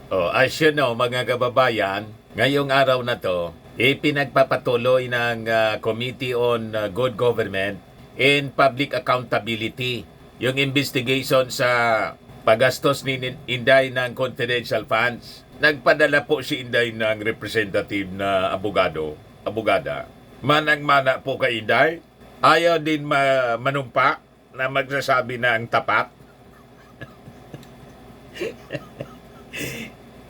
Oh, as you know, mga kababayan, ngayong araw na to, pinagpapatuloy ng Committee on Good Government and Public Accountability yung investigation sa paggastos ni Inday ng confidential funds. Nagpadala po si Inday ng representative na abogada. Manang-mana po kay Inday. Ayaw din manumpa na magsasabi na ang tapat.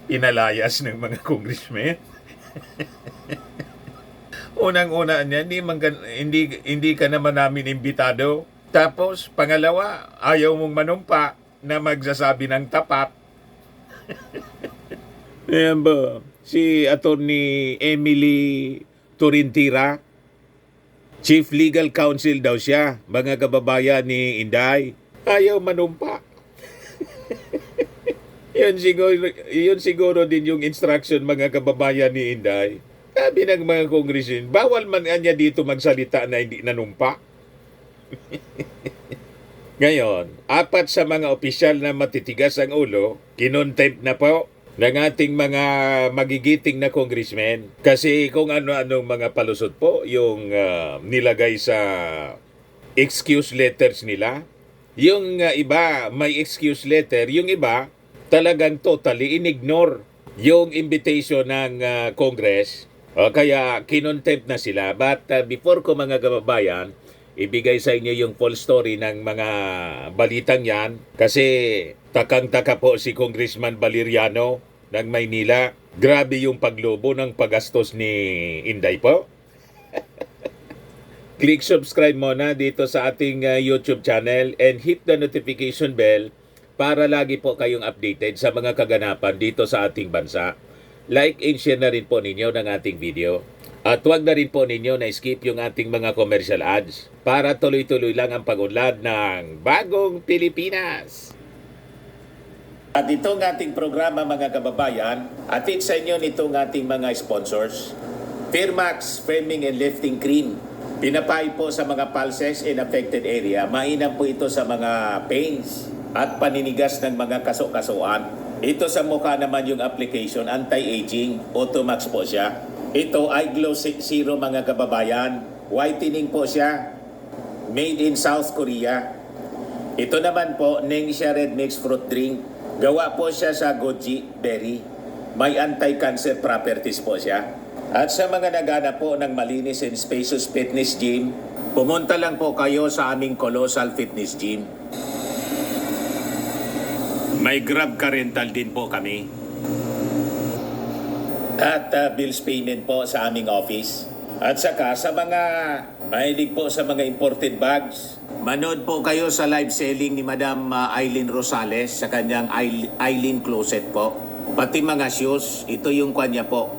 Inalayas ng mga congressmen. Unang-una niya, hindi ka naman namin imbitado. Tapos, pangalawa, ayaw mong manumpa na magsasabi ng tapat. Ayan ba? Si Attorney Emily Turintira, Chief Legal Counsel daw siya, mga kababayan ni Inday. Ayaw manumpa. Yun siguro din yung instruction mga kababayan ni Inday. Sabi ng mga kongresin, bawal man niya dito magsalita na hindi nanumpa. Ngayon, 4 sa mga opisyal na matitigas ang ulo, kinontempt na po ng ating mga magigiting na congressmen. Kasi kung ano-anong mga palusot po yung nilagay sa excuse letters nila. Yung iba may excuse letter, yung iba talagang totally inignore yung invitation ng Congress. Kaya kinontempt na sila. But before ko mga kababayan, ibigay sa inyo yung full story ng mga balitang yan. Kasi takang-taka po si Congressman Valeriano ng Maynila. Grabe yung paglobo ng paggastos ni Inday po. Click subscribe muna dito sa ating YouTube channel and hit the notification bell para lagi po kayong updated sa mga kaganapan dito sa ating bansa. Like and share na rin po ninyo ng ating video. At huwag na rin po ninyo na skip yung ating mga commercial ads para tuloy-tuloy lang ang pag-unlad ng Bagong Pilipinas. At itong ating programa mga kababayan, atid sa inyo nitong ating mga sponsors. Firmax Firming and Lifting Cream. Pinapay po sa mga pulses in affected area. Mainam po ito sa mga pains at paninigas ng mga kaso-kasuan. Ito sa mukha naman yung application, anti-aging, Automax po siya. Ito ay Glow Zero mga kababayan. Whitening po siya. Made in South Korea. Ito naman po, Nengxia Red Mix Fruit Drink. Gawa po siya sa goji berry. May anti-cancer properties po siya. At sa mga naghanap po ng malinis and spacious fitness gym, pumunta lang po kayo sa aming Colossal Fitness Gym. May Grab car rental din po kami. At bills payment po sa aming office. At saka sa mga mahilig po sa mga imported bags, manood po kayo sa live selling ni Madam Eileen Rosales sa kanyang Eileen Closet po. Pati mga shoes, ito yung kanya po.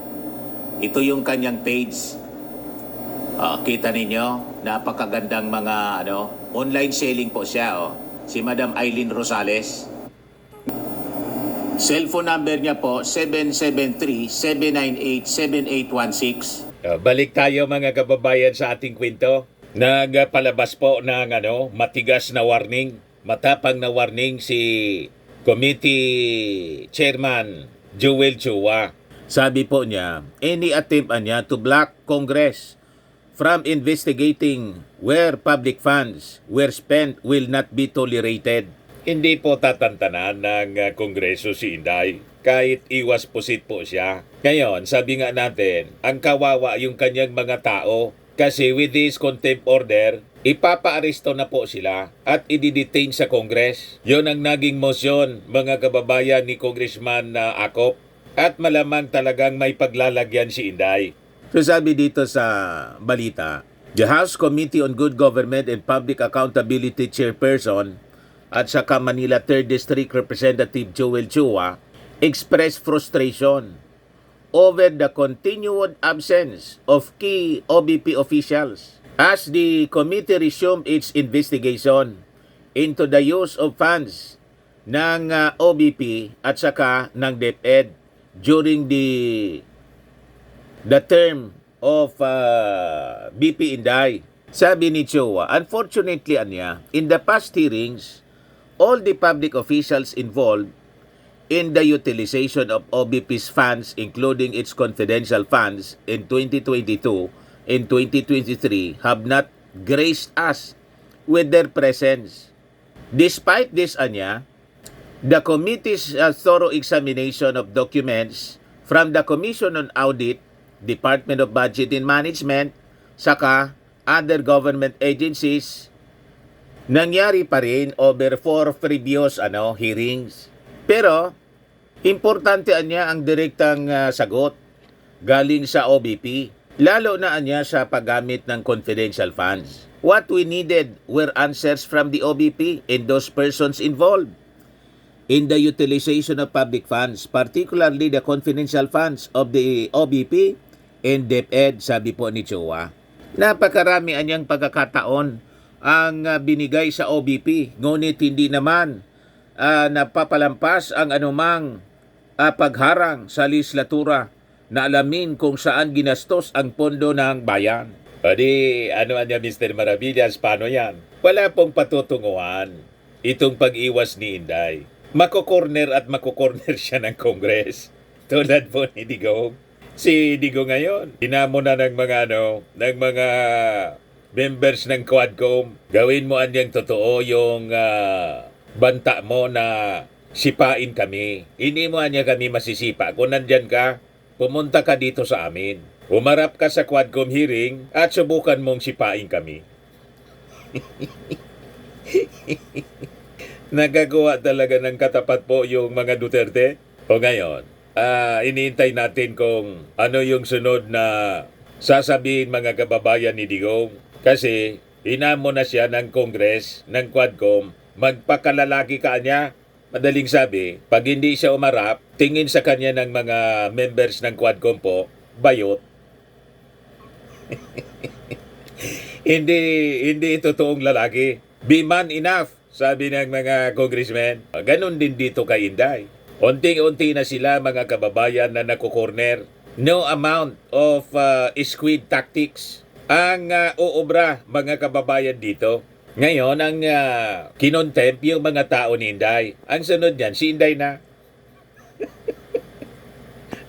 Ito yung kanyang page. Kita ninyo, napakagandang mga online selling po siya. Si Madam Eileen Rosales. Cellphone number niya po, 773-798-7816. Balik tayo mga kababayan sa ating kwento. Nagpalabas po ng matigas na warning, matapang na warning si Committee Chairman Joel Chua. Sabi po niya, any attempt niya to block Congress from investigating where public funds were spent will not be tolerated. Hindi po tatantanan ng Kongreso si Inday kahit iwas pusit po siya. Ngayon, sabi nga natin, ang kawawa yung kanyang mga tao kasi with this contempt order, ipapa-aresto na po sila at i-detain sa Congress. Yon ang naging motion mga kababayan ni Congressman Acop at malamang talagang may paglalagyan si Inday. So sabi dito sa balita, the House Committee on Good Government and Public Accountability Chairperson at saka Manila 3rd District Representative Joel Chua expressed frustration over the continued absence of key OBP officials as the committee resumed its investigation into the use of funds ng OBP at saka ng DepEd during the term of BP Inday. Sabi ni Chua, unfortunately in the past hearings, all the public officials involved in the utilization of OBP's funds, including its confidential funds in 2022 and 2023, have not graced us with their presence. Despite this, anya, the committee's thorough examination of documents from the Commission on Audit, Department of Budget and Management, saka other government agencies, nangyari pa rin over 4 previous hearings. Pero, importante anya ang direktang sagot galing sa OBP, lalo na anya sa paggamit ng confidential funds. What we needed were answers from the OBP and those persons involved in the utilization of public funds, particularly the confidential funds of the OBP and DepEd, sabi po ni Chua. Napakarami anyang pagkakataon ang binigay sa OBP, ngunit hindi naman napapalampas ang anumang pagharang sa legislatura na alamin kung saan ginastos ang pondo ng bayan. O di, ano niya Mr. Maravillas, paano yan? Wala pong patutunguhan itong pag-iwas ni Inday. Makukorner at makukorner siya ng Congress. Tulad po ni Digong. Si Digong ngayon, hinamo na ng mga members ng Quadcom. Gawin mo anyang totoo yung banta mo na sipain kami. Hindi mo anya kami masisipa. Kung nandyan ka, pumunta ka dito sa amin. Umarap ka sa Quadcom hearing at subukan mong sipain kami. Nagagawa talaga ng katapat po yung mga Duterte. O ngayon, iniintay natin kung ano yung sunod na sasabihin mga kababayan ni Digong. Kasi hinamo na siya ng Congress, ng Quadcom, magpakalalaki ka niya. Madaling sabi, pag hindi siya umarap, tingin sa kanya ng mga members ng Quadcom po, bayot. hindi totoong lalaki. Be man enough, sabi ng mga congressmen. Ganon din dito kay Inday. Unti-unti na sila mga kababayan na nakukorner. No amount of squid tactics ang uubra mga kababayan dito. Ngayon, ang kinontempt yung mga tao ni Inday. Ang sunod niyan, si Inday na.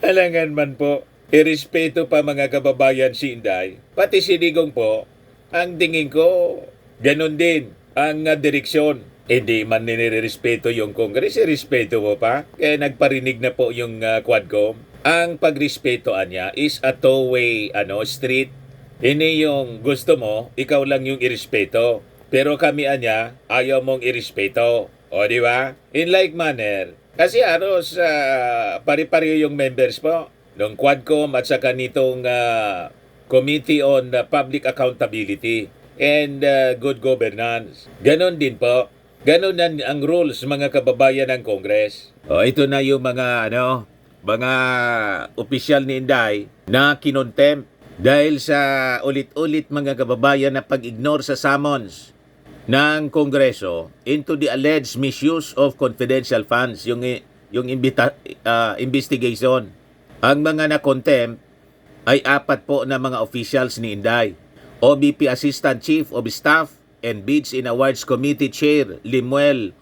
Alangan man po, irespeto pa mga kababayan si Inday. Pati si Digong po, ang tingin ko, ganun din ang direksyon. Hindi man nire-respeto yung Congress, irespeto mo pa. Kaya nagparinig na po yung Quadcom. Ang pagrespeto niya is a two-way street. Hindi yung gusto mo, ikaw lang yung irespeto. Pero kami ayaw mong irespeto. O di ba? In like manner. Kasi pari-pareho yung members po ng Quadcom at saka nitong Committee on Public Accountability and Good Governance. Ganon din po. Ganon ang rules mga kababayan ng Congress. O ito na yung mga mga opisyal ni Inday na kinontempt dahil sa ulit-ulit mga kababayan na pag-ignore sa summons ng Kongreso into the alleged misuse of confidential funds, yung investigation. Ang mga na-contempt ay 4 po na mga officials ni Inday. OBP Assistant Chief of Staff and Bids and Awards Committee Chair Limuel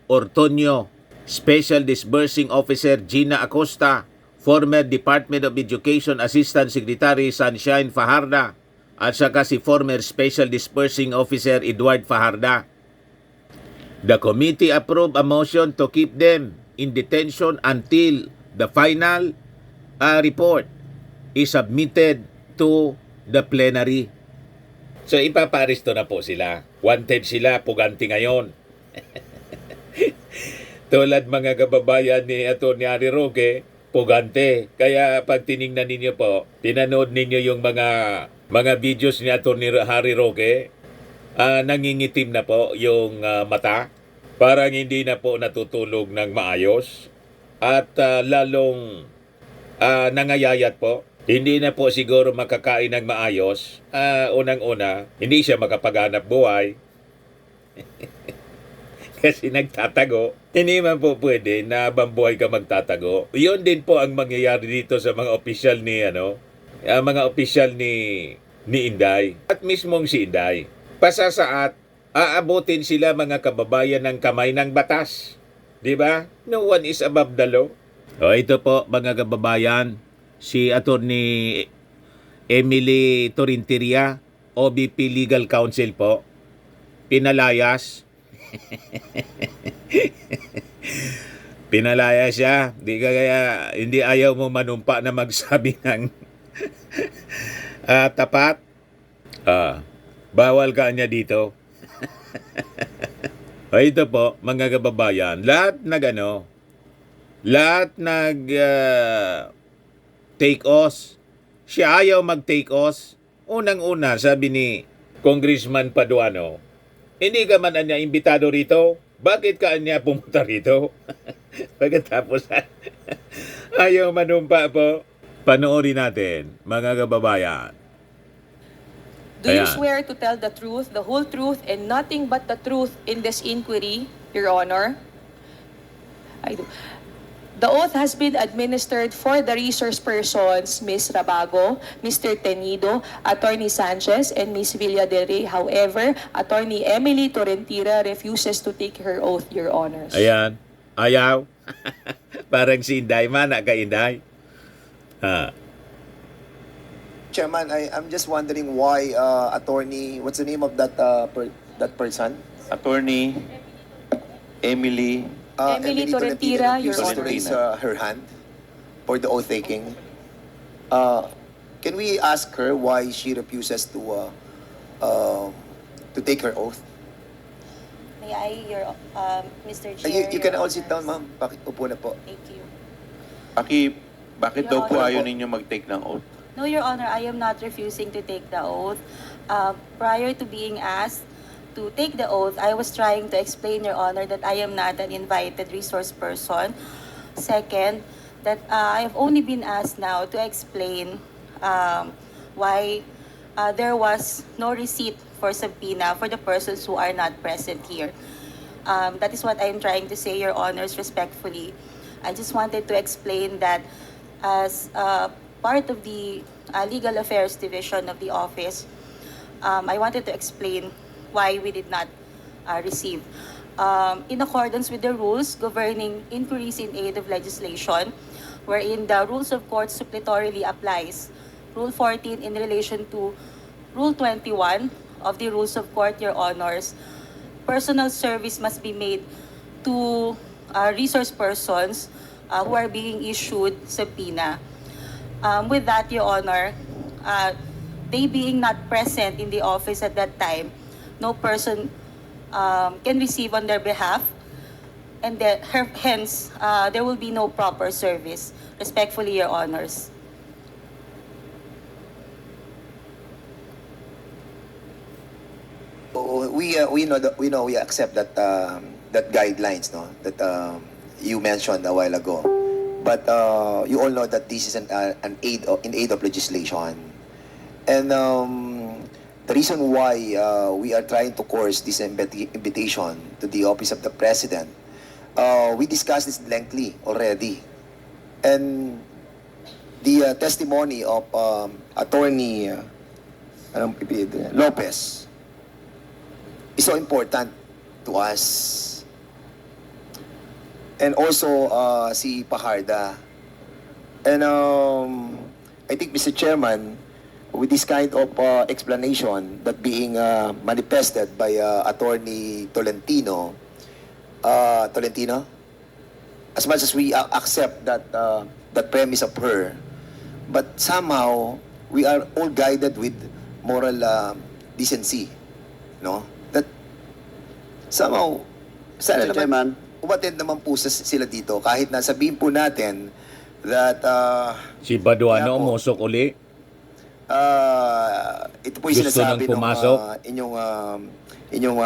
Ortonio, Special Disbursing Officer Gina Acosta, former Department of Education Assistant Secretary Sunshine Fajarda, at saka si former Special Disbursing Officer Edward Fajarda. The committee approved a motion to keep them in detention until the final report is submitted to the plenary. So ipaparesto na po sila. Wanted sila, puganti ngayon. Tulad mga kababayan ni Atty. Harry Roque, pugante. Kaya pag tiningnan ninyo po, pinanood ninyo yung mga videos ni Atty. Harry Roque, nangingitim na po yung mata. Parang hindi na po natutulog ng maayos. At lalong nangayayat po. Hindi na po siguro makakain ng maayos. Unang-una, hindi siya makapaghanap buhay. Kasi nagtatago. Hindi man po pwede na bambuhay ka magtatago. Iyon din po ang mangyayari dito sa mga opisyal ni mga opisyal ni Inday. At mismong si Inday. Pasasaat, aabutin sila mga kababayan ng kamay ng batas. Di ba? No one is above the law. O ito po, mga kababayan, si Attorney Emily Torinteria, OBP Legal Counsel po, pinalayas. Pinalayas siya. Hindi ayaw mo manumpa na magsabi ng tapat. Bawal ka niya dito. O ito po, mga kababayan, lahat take os. Siya ayaw mag-take os. Unang-una, sabi ni Congressman Paduano, hindi ka man niya imbitado rito. Bakit ka niya pumunta rito? Pagkatapos, ayaw manumpa po. Panoorin natin, mga kababayan. Do you Ayan. swear to tell the truth, the whole truth, and nothing but the truth in this inquiry, Your Honor? I do. The oath has been administered for the resource persons, Ms. Rabago, Mr. Tenido, Attorney Sanchez, and Ms. Villa del Rey. However, Attorney Emily Torrentira refuses to take her oath, Your Honors. Ayan. Ayaw. Parang si Inday man, ka Inday. Chairman, I'm just wondering why attorney, what's the name of that that person? Attorney Emily Emily Torrentira, Your refuses to Honor. raise her hand for the oath taking. Can we ask her why she refuses to take her oath? May I, Mr. Chair? You can Your all sit down, Honors. ma'am. Upo na po. Thank you. bakit Your daw po Honor. ayaw ninyo mag-take ng oath? No, Your Honor, I am not refusing to take the oath. Prior to being asked to take the oath, I was trying to explain, Your Honor, that I am not an invited resource person. Second, that I have only been asked now to explain why there was no receipt for subpoena for the persons who are not present here. That is what I am trying to say, Your Honors, respectfully. I just wanted to explain that as part of the Legal Affairs Division of the office, I wanted to explain why we did not receive. In accordance with the rules governing inquiries in aid of legislation, wherein the rules of court suppletorily applies, Rule 14 in relation to Rule 21 of the Rules of Court, Your Honors, personal service must be made to resource persons who are being issued subpoena. With that, Your Honor, they being not present in the office at that time, no person can receive on their behalf, and hence there will be no proper service. Respectfully, Your Honors. We accept that that guidelines, no, that you mentioned a while ago. But you all know that this is in aid of legislation, and the reason why we are trying to course this invitation to the office of the president, we discussed this lengthily already, and the testimony of Attorney Lopez is so important to us. And also si Pajarda. And I think, Mr. Chairman, with this kind of explanation that being manifested by Attorney Tolentino, as much as we accept that premise of her, but somehow we are all guided with moral decency, no? That somehow, sana Mr. naman, Chairman. umattend naman po sila dito kahit na sabihin po natin that Si Baduano Kaya po. umusok uli. ito po yung Gusto sinasabi nang pumasok? inyong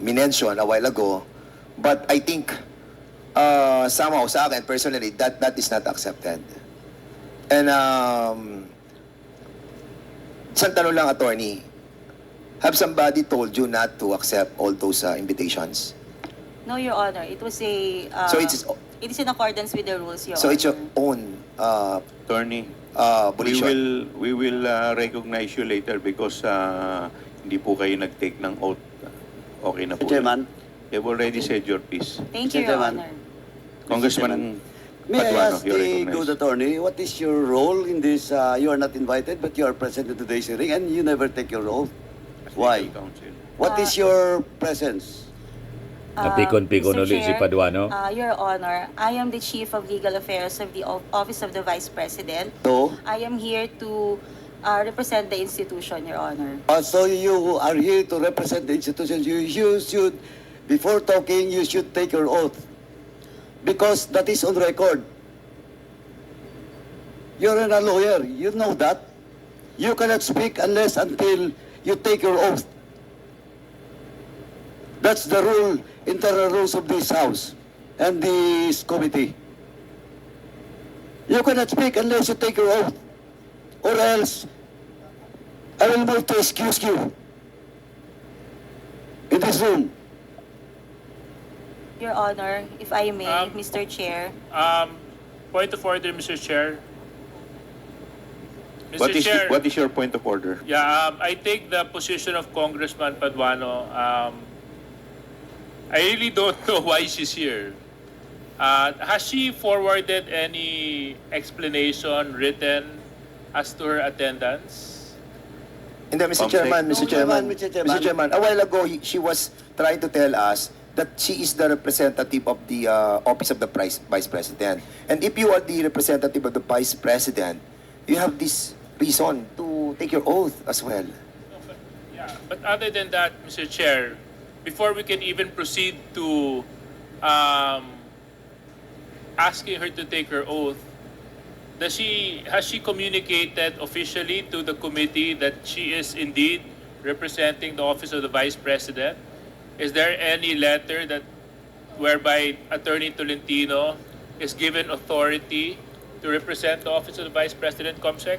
minention a while ago, but I think somehow sa akin personally that is not accepted. And isang tanong lang, attorney, have somebody told you not to accept all those invitations? No, Your Honor. It was a. So it is in accordance with the rules, Your so Honor. it's your own Attorney, volition. we will recognize you later because hindi po kayo nag-take ng oath. Okay na po. Mr. Chairman, You've already said your piece. Thank you, Your Gentlemen. Honor. Congressman May I Paduano, ask you're the good recognized. attorney, what is your role in this? You are not invited, but you are present in today's hearing, and you never take your oath. Why? Legal counsel. What is your presence? Napikon-pikon Mr. uli si Chair, Paduano. Your Honor, I am the Chief of Legal Affairs of the Office of the Vice President. So, I am here to represent the institution, Your Honor. so you are here to represent the institution. You should, before talking, you should take your oath. Because that is on record. You're a lawyer. You know that. You cannot speak unless until you take your oath. That's the rule, internal rules of this House and this committee. You cannot speak unless you take your oath. Or else, I will move to excuse you in this room. Your Honor, if I may, Mr. Chair. Point of order, Mr. Chair. Mr. Chair, What is your point of order? yeah, I take the position of Congressman Paduano. I really don't know why she's here. Has she forwarded any explanation written as to her attendance? Hindi, Mr. Comsec. Chairman, No, Mr. Chairman, Mr. Chairman. Mr. Chairman, a while ago, she was trying to tell us that she is the representative of the Office of the Vice President. And if you are the representative of the Vice President, you have this reason to take your oath as well. Yeah, but other than that, Mr. Chair, before we can even proceed to asking her to take her oath, has she communicated officially to the committee that she is indeed representing the Office of the Vice President? Is there any letter that whereby Attorney Tolentino is given authority to represent the Office of the Vice President, Comsec?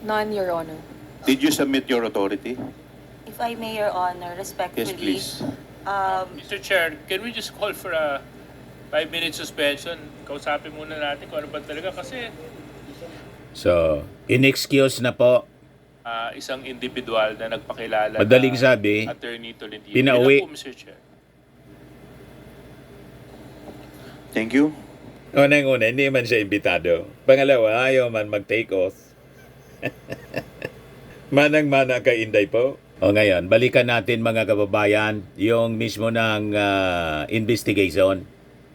None, Your Honor. Did you submit your authority? If I may, Your Honor, Yes, respectfully. please. Mr. Chair, can we just call for a 5-minute suspension? Kausapin muna natin kung ano ba talaga kasi So, in-excuse na po. isang individual na nagpakilala Madaling na sabi, Attorney Tolentino. pinauwi. Yun lang po, Mr. Chair. Thank you. Unang-una, hindi man siya imbitado. Pangalawa, ayaw man mag-take oath. Manang-mana ka, Inday po. O ngayon, balikan natin mga kababayan yung mismo ng investigation.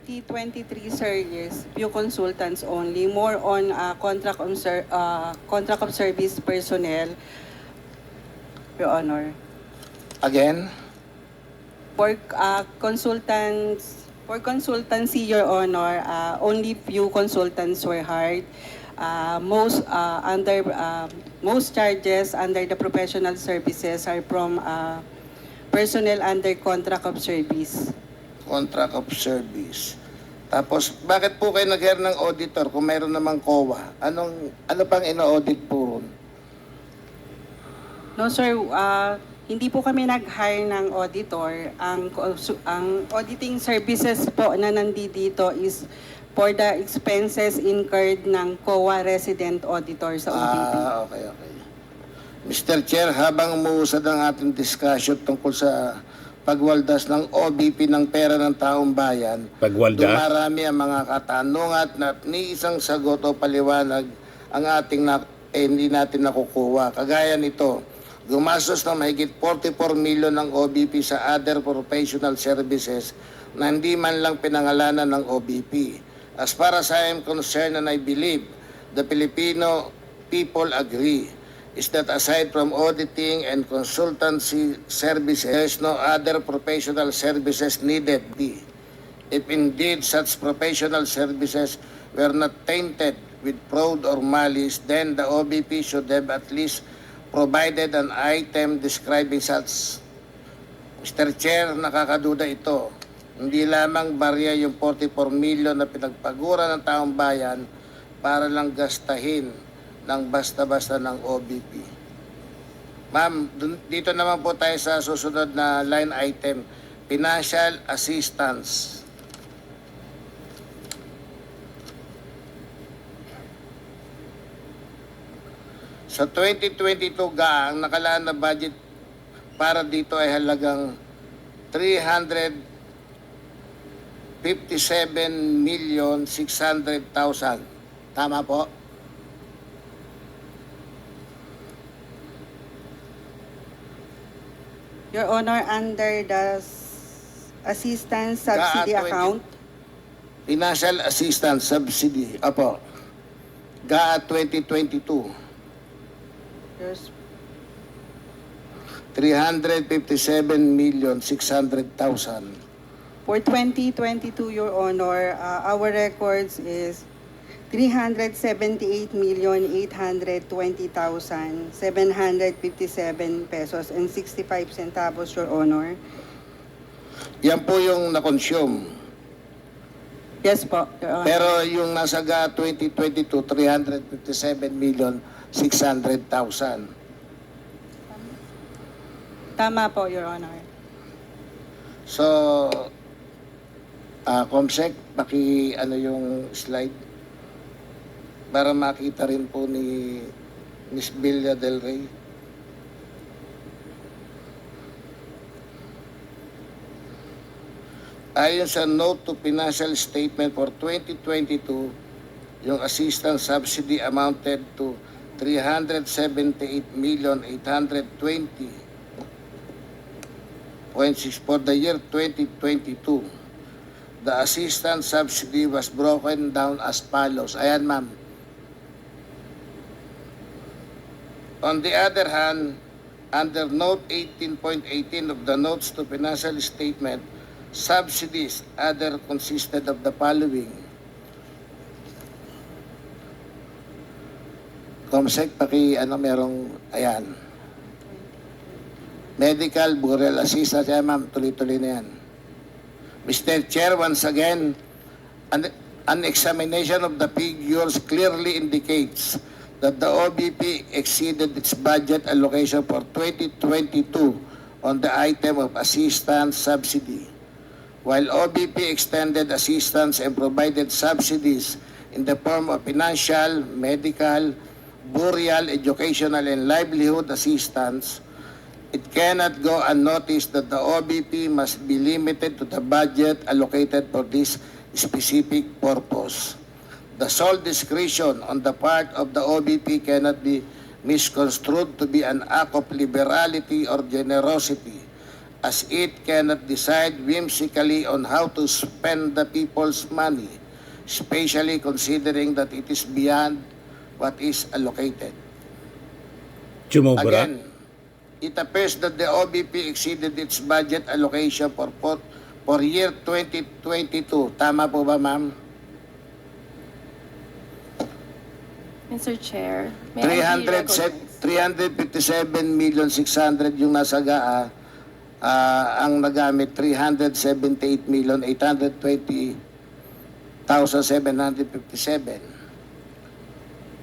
T23, sir, yes. Few consultants only. More on contract of service personnel, Your Honor. Again, For consultancy, Your Honor, only few consultants were hired. Most charges under the professional services are from personnel under contract of service. Contract of service. Tapos, bakit po kayo nag-hire ng auditor kung mayroon namang COA? Ano pang ino-audit po ron? No, sir. Hindi po kami nag-hire ng auditor. Ang auditing services po na nandito is for the expenses incurred ng COA resident auditor sa OBP. Okay. Mr. Chair, habang umuusad ang ating discussion tungkol sa pagwaldas ng OBP ng pera ng taong bayan, Pagwaldas? dumarami ang mga katanungan at ni isang sagot o paliwanag ang ating hindi natin nakukuha. Kagaya nito, gumastos ng mahigit 44 million ng OBP sa other professional services na hindi man lang pinangalanan ng OBP. As far as I am concerned and I believe the Filipino people agree, is that aside from auditing and consultancy services, no other professional services needed be. If indeed such professional services were not tainted with fraud or malice, then the OBP should have at least provided an item describing such. Mr. Chair, nakakaduda ito. Hindi lamang barya yung 44 million na pinagpagura ng taong bayan para lang gastahin ng basta-basta ng OBP. Ma'am, dito naman po tayo sa susunod na line item, financial assistance. Sa 2022 ang nakalaan na budget para dito ay halagang 357,600,000. Tama po? Your Honor, under the assistance subsidy GAA 20. account, Financial Assistance Subsidy. Apo. GAA 2022. there's 357,600,000. for 2022, Your Honor, our records is 378,820,757 pesos and 65 centavos, Your Honor. Yan po yung na-consume. Yes po, Your Honor. Pero yung nasa GAA 2022, 357,600,000. Tama po, Your Honor. So, Comsec, ano yung slide para makita rin po ni Miss Villa Del Rey. Ayon sa note to financial statement for 2022, yung assistance subsidy amounted to 378,820.6 for the year 2022. The assistance subsidy was broken down as follows. Ayan, ma'am. On the other hand, under note 18.18 of the notes to financial statement, subsidies other consisted of the following. Comsec, merong, ayan. Medical, burial assistance, ayan ma'am, tuloy-tuloy na yan. Mr. Chair, once again, an examination of the figures clearly indicates that the OBP exceeded its budget allocation for 2022 on the item of assistance subsidy. While OBP extended assistance and provided subsidies in the form of financial, medical, burial, educational, and livelihood assistance, it cannot go unnoticed that the OBP must be limited to the budget allocated for this specific purpose. The sole discretion on the part of the OBP cannot be misconstrued to be an act of liberality or generosity, as it cannot decide whimsically on how to spend the people's money, especially considering that it is beyond what is allocated. Sumobra? Again, it appears that the OBP exceeded its budget allocation for year 2022. Tama po ba, ma'am? Mr. Chair, may I be recognized? 357,600,000 yung nasa GAA, ang nagamit 378,820,757.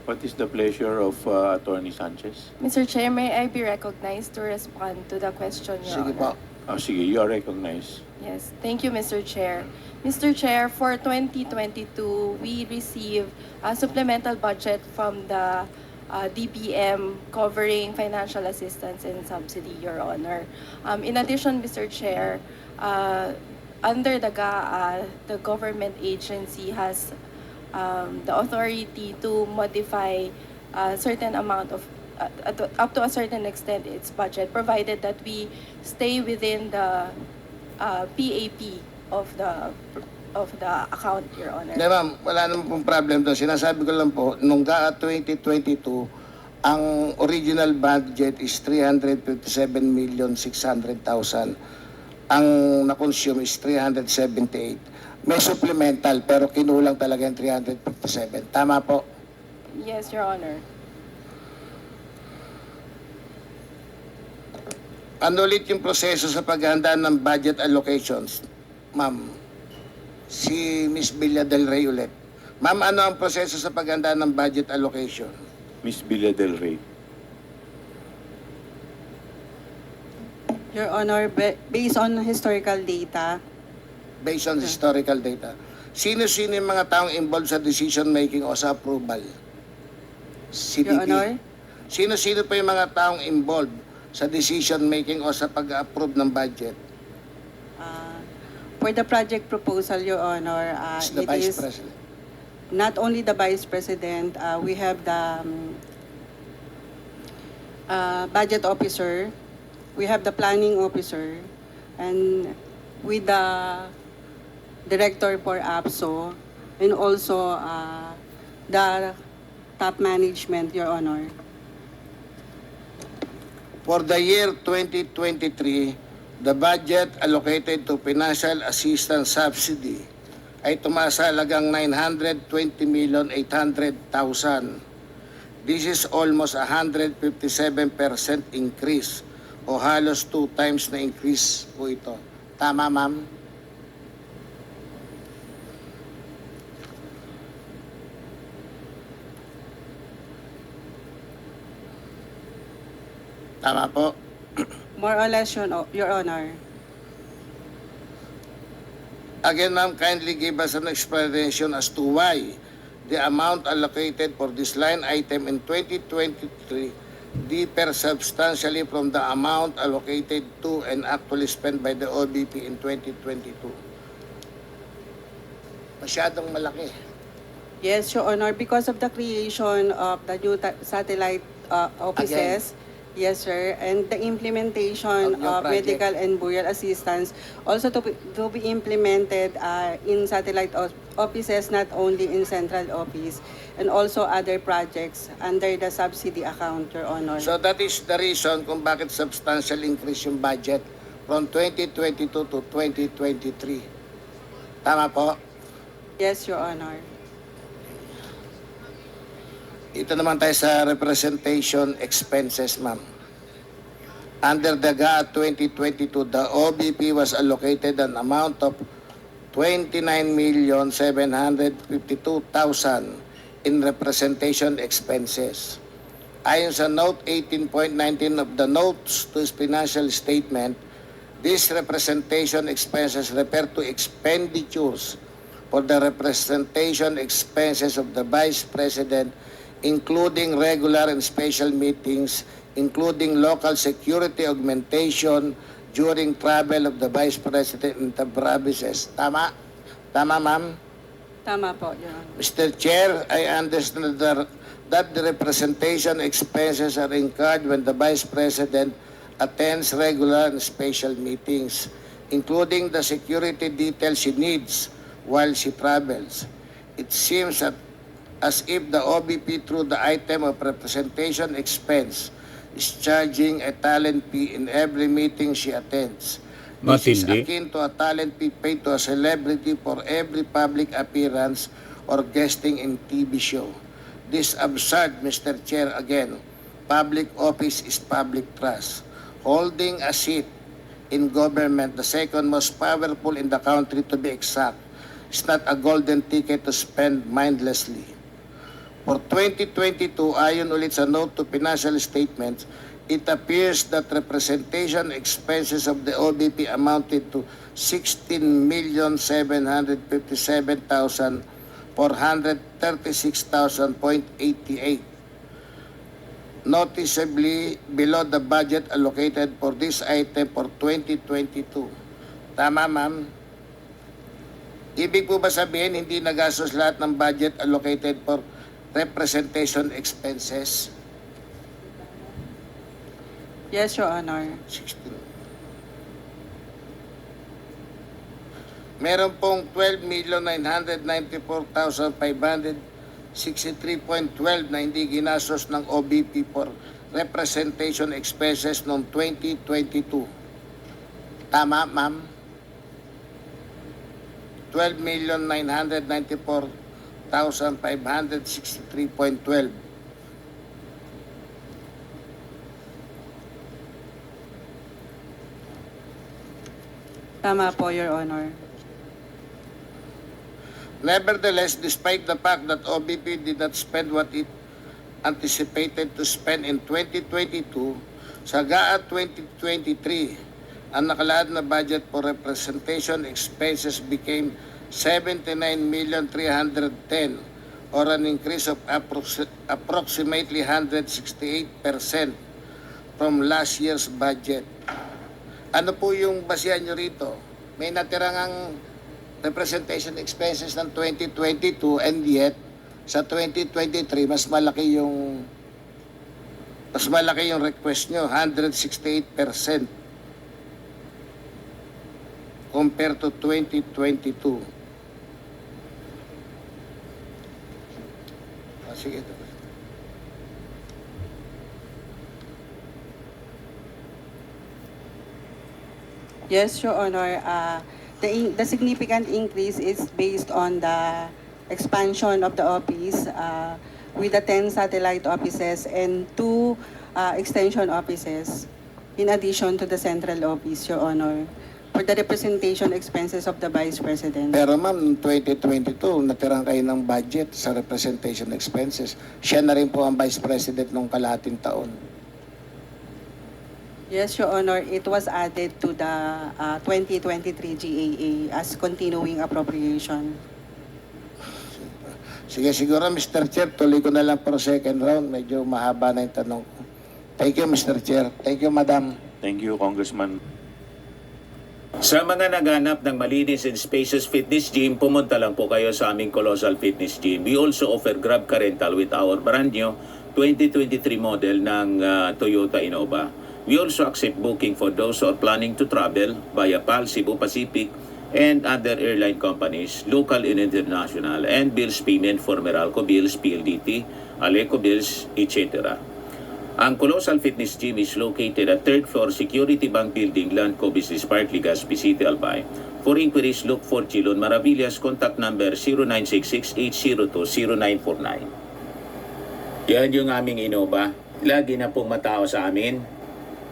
What is the pleasure of Attorney Sanchez? Mr. Chair, may I be recognized to respond to the question, Your Sige Honor? po. Sige, you are recognized. Yes, thank you, Mr. Chair. Mr. Chair, for 2022, we received a supplemental budget from the DBM covering financial assistance and subsidy, Your Honor. In addition, Mr. Chair, under the GAA, the government agency has the authority to modify a certain amount of up to a certain extent its budget, provided that we stay within the PAP of the account, Your Honor. Hindi ma'am, wala naman pong problem doon. Sinasabi ko lang po, nung GAA 2022, ang original budget is 357,600,000. Ang na-consume is 378. May supplemental pero kinulang talaga yung 357. Tama po? Yes, Your Honor. Ano ulit yung proseso sa paghahanda ng budget allocations? Ma'am, si Miss Villa Del Rey ulit. Ma'am, ano ang proseso sa paghahanda ng budget allocation? Miss Villa Del Rey. Your Honor, based on historical data, Based on historical data. Sino-sino yung mga taong involved sa decision making o sa approval? CBP. Your Honor, Sino-sino pa yung mga taong involved sa decision making o sa pag-approve ng budget? For the project proposal, Your Honor, It's the it Vice is President. not only the Vice President, we have the Budget Officer, we have the Planning Officer, and with the Director for APSO, and also the top management, Your Honor. For the year 2023, the budget allocated to financial assistance subsidy ay tumasa halagang 920,800,000. This is almost 157% increase o halos 2 times na increase po ito. Tama, ma'am? Tama po. More or less, Your Honor. Again, ma'am, kindly give us an explanation as to why the amount allocated for this line item in 2023 differ substantially from the amount allocated to and actually spent by the OBP in 2022. Masyadong malaki. Yes, Your Honor, because of the creation of the new satellite offices. Yes, sir. And the implementation Of your of project. medical and burial assistance also to be implemented in satellite offices, not only in central office, and also other projects under the subsidy account, Your Honor. So that is the reason kung bakit substantial increase yung budget from 2022 to 2023. Tama po? Yes, Your Honor. Ito naman tayo sa representation expenses, ma'am. Under the GA 2022, the OBP was allocated an amount of 29,752,000 in representation expenses. Ayon sa Note 18.19 of the Notes to its financial statement, these representation expenses refer to expenditures for the representation expenses of the Vice President, including regular and special meetings, including local security augmentation during travel of the Vice President in the provinces. Tama? Tama, ma'am? Tama po, Your Honor. Mr. Chair, I understand that the representation expenses are incurred when the Vice President attends regular and special meetings, including the security details she needs while she travels. It seems that as if the OBP through the item of representation expense is charging a talent fee in every meeting she attends. This is Matindi. akin to a talent fee paid to a celebrity for every public appearance or guesting in TV show. This absurd, Mr. Chair, again. Public office is public trust. Holding a seat in government, the second most powerful in the country to be exact, is not a golden ticket to spend mindlessly. For 2022, ayon ulit sa note to financial statements, it appears that representation expenses of the OBP amounted to 16,757,436,000.88, noticeably below the budget allocated for this item for 2022. Tama, ma'am? Ibig po ba sabihin hindi nagastos lahat ng budget allocated for representation expenses? Yes, Your Honor. 16. Meron pong 12,994,563.12 na hindi ginastos ng OBP for representation expenses noong 2022. Tama, ma'am? 12,994,563.12. Tama po, Your Honor. Nevertheless, despite the fact that OBP did not spend what it anticipated to spend in 2022, sa GAA 2023, ang nakalaad na budget for representation expenses became 79,310,000 or an increase of approximately 168% from last year's budget. Ano po yung basihan nyo rito? may natirang ang representation expenses ng 2022 and yet sa 2023 mas malaki yung request nyo, 168% compared to 2022. Sige. Yes, Your Honor. The significant increase is based on the expansion of the office with the 10 satellite offices and 2 extension offices in addition to the central office, Your Honor, for the representation expenses of the Vice President. Pero ma'am, 2022, natirang kayo ng budget sa representation expenses. Siya na rin po ang Vice President nung kalahating taon. Yes, Your Honor, it was added to the 2023 GAA as continuing appropriation. Sige, siguro Mr. Chair, tuloy ko na lang for second round. Medyo mahaba na yung tanong ko. Thank you, Mr. Chair. Thank you, Madam. Thank you, Congressman. Sa mga naghanap ng malinis and spacious fitness gym, pumunta lang po kayo sa aming Colossal Fitness Gym. We also offer Grab Car Rental with our brand new 2023 model ng Toyota Innova. We also accept booking for those who are planning to travel via PAL, Cebu Pacific, and other airline companies, local and international, and bills payment for Meralco Bills, PLDT, Aleco Bills, etc. Ang Colossal Fitness Gym is located at 3rd floor Security Bank Building, Landco Business Park, Legazpi City, Albay. For inquiries, look for Chilon Maravillas. Contact number 0966-802-0949. Yan yung aming Innova. Lagi na pong matao sa amin.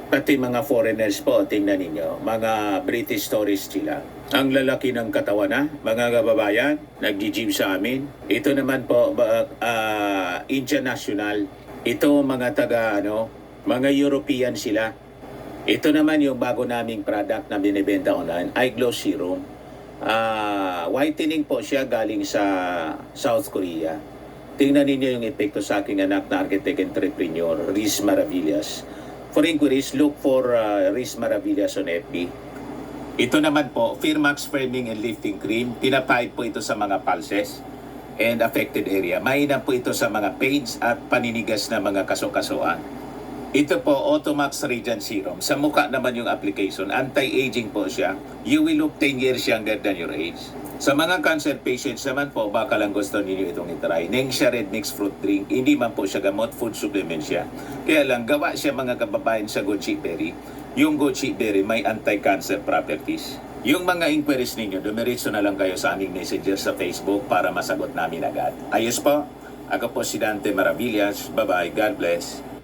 Pati mga foreigners po, tingnan ninyo, mga British tourists sila. Ang lalaki ng katawan na, mga kababayan, nag-gym sa amin. Ito naman po, Indian National. Ito mga mga European sila. Ito naman yung bago naming product na binibenta online, iGlow Serum. Whitening po siya galing sa South Korea. Tingnan ninyo yung epekto sa aking anak na architect entrepreneur, Riz Maravillas. For inquiries, look for Riz Maravillas on FB. Ito naman po, Firmax Firming and Lifting Cream. Pinapahid po ito sa mga pulses and affected area. Mainam po ito sa mga pains at paninigas na mga kaso-kasuan. Ito po, Automax Radiant Serum. Sa mukha naman yung application. Anti-aging po siya. You will look 10 years younger than your age. Sa mga cancer patients naman po, baka lang gusto ninyo itong itry. Nengxia Red Mix Fruit Drink. Hindi man po siya gamot, food supplement siya. Kaya lang, gawa siya mga kababayan sa goji berry. Yung goji berry may anti-cancer properties. Yung mga inquiries ninyo, dumiretso na lang kayo sa aming messenger sa Facebook para masagot namin agad. Ayos po. Ako po si Dante Maravillas. Bye-bye. God bless.